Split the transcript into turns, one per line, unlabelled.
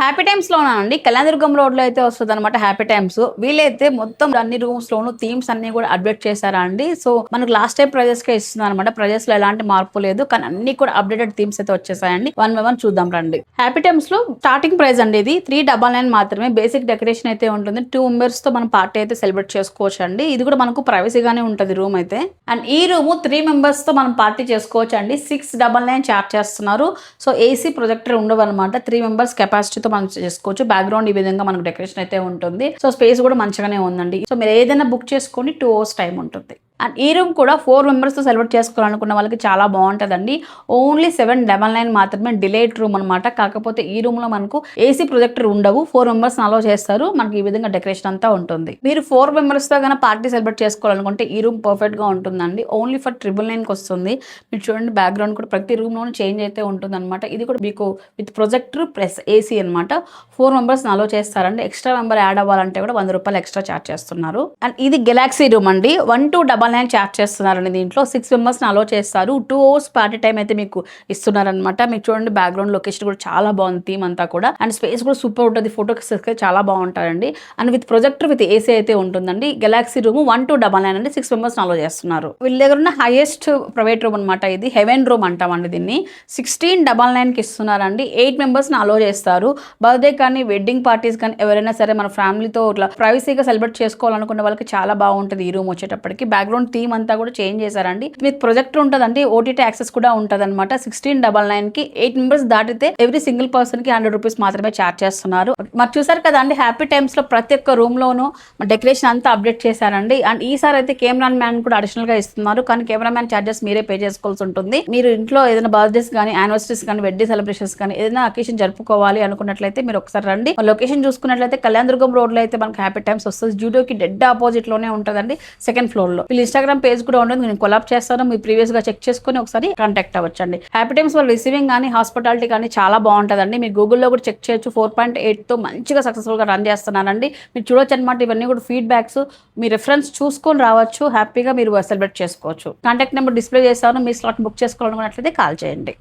Happy times లోనా అండి Kalyandurg road లో అయితే వస్తుంది అనమాట హ్యాపీ టైమ్స్. వీళ్ళైతే మొత్తం అన్ని రూమ్స్ లోను థీమ్స్ అన్ని కూడా అప్డేట్ చేశారా అండి. సో మనకు లాస్ట్ టైం ప్రైజెస్ కే ఇస్తుంది అనమాట. ప్రైజెస్ లో ఎలాంటి మార్పు లేదు, కానీ అన్ని కూడా అప్డేటెడ్ థీమ్స్ అయితే వచ్చేసాయండి. వన్ బై వన్ చూద్దాం రండి. హ్యాపీ టైమ్స్ లో స్టార్టింగ్ ప్రైస్ అండి ఇది 399 మాత్రమే. బేసిక్ డెకరేషన్ అయితే ఉంటుంది. 2 మెంబర్స్ తో మనం పార్టీ అయితే సెలబ్రేట్ చేసుకోవచ్చు అండి. ఇది కూడా మనకు ప్రైవసీగానే ఉంటుంది రూమ్ అయితే. అండ్ ఈ రూమ్ 3 మెంబర్స్ తో మనం పార్టీ చేసుకోవచ్చు అండి. 699 చార్జ్ చేస్తున్నారు. సో ఏసీ ప్రొజెక్టర్ ఉండవు అనమాట. 3 మెంబర్స్ కెపాసిటీతో మనం చేసుకోవచ్చు. బ్యాక్గ్రౌండ్ ఈ విధంగా మనకు డెకరేషన్ అయితే ఉంటుంది. సో స్పేస్ కూడా మంచిగానే ఉందండి. సో మీరు ఏదైనా బుక్ చేసుకొని 2 hours టైం ఉంటుంది. అండ్ ఈ రూమ్ కూడా 4 మెంబర్స్ తో సెలబ్రేట్ చేసుకోవాలనుకున్న వాళ్ళకి చాలా బాగుంటుందండి. ఓన్లీ 799 మాత్రమే డిలేట్ రూమ్ అనమాట. కాకపోతే ఈ రూమ్ లో మనకు ఏసీ ప్రొజెక్టర్ ఉండవు. 4 మెంబర్స్ అలో చేస్తారు. మనకి ఈ విధంగా డెకరేషన్ అంతా ఉంటుంది. మీరు 4 మెంబర్స్ తో కన్నా పార్టీ సెలబ్రేట్ చేసుకోవాలనుకుంటే ఈ రూమ్ పర్ఫెక్ట్ గా ఉంటుందండి. ఓన్లీ ఫర్ 999 కి వస్తుంది. మీరు చూడండి బ్యాక్గ్రౌండ్ కూడా ప్రతి రూమ్ లోనే చేంజ్ అయితే ఉంటుంది అనమాట. ఇది కూడా మీకు విత్ ప్రొజెక్టర్ ప్లస్ ఏసీ అనమాట. 4 మెంబర్స్ అలో చేస్తారండి. ఎక్స్ట్రా మెంబర్ యాడ్ అవ్వాలంటే కూడా 100 రూపాయలు ఎక్స్ట్రా చార్జ్ చేస్తున్నారు. అండ్ ఇది గెలాక్సీ రూమ్ అండి. 1299 చార్జ్ చేస్తున్నారండి. దీంట్లో 6 మెంబర్స్ అలో చేస్తారు. 2 hours పార్టీ టైం అయితే మీకు ఇస్తున్నారనమాట. మీకు చూడండి బ్యాక్గ్రౌండ్ లొకేషన్ కూడా చాలా బాగుంది. థీమ్ అంతా కూడా అండ్ స్పేస్ కూడా సూపర్ ఉంటుంది. ఫోటోస్ చాలా బాగుంటాయండి. And with projector with AC అయితే ఉంటుందండి. గెలాక్సీ రూమ్ 1299 అండి. 6 మెంబర్స్ అలో చేస్తున్నారు. వీళ్ళ దగ్గర ఉన్న హైయెస్ట్ ప్రైవేట్ రూమ్ అనమాట. ఇది హెవెన్ రూమ్ అంటామండి దీన్ని. 1699 కి ఇస్తున్నారండి. 8 మెంబర్స్ అలో చేస్తారు. బర్త్డే కానీ వెడ్డింగ్ పార్టీస్ కానీ ఎవరైనా సరే మన ఫ్యామిలీతో ఇట్లా ప్రైవసీగా సెలబ్రేట్ చేసుకోవాలనుకున్న వాళ్ళకి చాలా బాగుంటుంది ఈ రూమ్ వచ్చేటప్పటికి. బ్యాక్గ్రౌండ్ థీమ్ అంతా కూడా చేంజ్ చేశారండి. మీకు ప్రొజెక్టర్ ఉంటుందండి. ఓటీటీ యాక్సెస్ కూడా ఉంటుంది అనమాట. 1699 కి 8 మెంబర్స్ దాటితే ఎవ్రీ సింగిల్ పర్సన్ కి 100 రూపీస్ మాత్రమే చార్జ్ చేస్తున్నారు. మరి చూసారు కదా అండి హ్యాపీ టైమ్స్ లో ప్రతి ఒక్క రూమ్ లోను డెకరేషన్ అంతా అప్డేట్ చేశారండి. అండ్ ఈసారి అయితే కెమెరా మ్యాన్ కూడా అడిషనల్ గా ఇస్తున్నారు. కానీ కెమెరా మ్యాన్ చార్జెస్ మీరే పే చేసుకోవాల్సి ఉంటుంది. మీరు ఇంట్లో ఏదైనా బర్త్డేస్ కానీ యానివర్సరీస్ కానీ వెడ్డింగ్ సెలబ్రేషన్స్ కానీ ఏదైనా అకేషన్ జరుపుకోవాలి అనుకున్నట్లయితే మీరు ఒకసారి రండి. లొకేషన్ చూసుకున్నట్లయితే కళ్యాణదుర్గం రోడ్ లో అయితే మనకి హ్యాపీ టైమ్స్ వస్తుంది. జూడియోకి డెడ్ ఆపోజిట్ లోనే ఉంటుందండి. సెకండ్ ఫ్లోర్ లో వీళ్ళు ఇన్స్టాగ్రామ్ పేజ్ కూడా ఉంటుంది. నేను కొలాబ్ చేస్తాను. మీరు ప్రీవియస్ గా చెక్ చేసుకుని ఒకసారి కాంటాక్ట్ అవ్వచ్చండి. హ్యాపీ టైమ్స్ వాళ్ళ రిసీవింగ్ కానీ హాస్పిటాలిటీ కానీ చాలా బాగుంటుందండి. మీరు గూగుల్లో కూడా చెక్ చేయొచ్చు. 4.8 తో మంచిగా సక్సెస్ఫుల్ గా రన్ చేస్తున్నానండి. మీరు చూడొచ్చు అనమాట. ఇవన్నీ కూడా ఫీడ్బ్యాక్స్ మీ రెఫరెన్స్ చూసుకొని రావచ్చు. హ్యాపీగా మీరు సెలబ్రేట్ చేసుకోవచ్చు. కాంటాక్ట్ నెంబర్ డిస్ప్లే చేస్తాను. మీ స్లాట్ బుక్ చేసుకోవాలనుకున్నట్లయితే కాల్ చేయండి.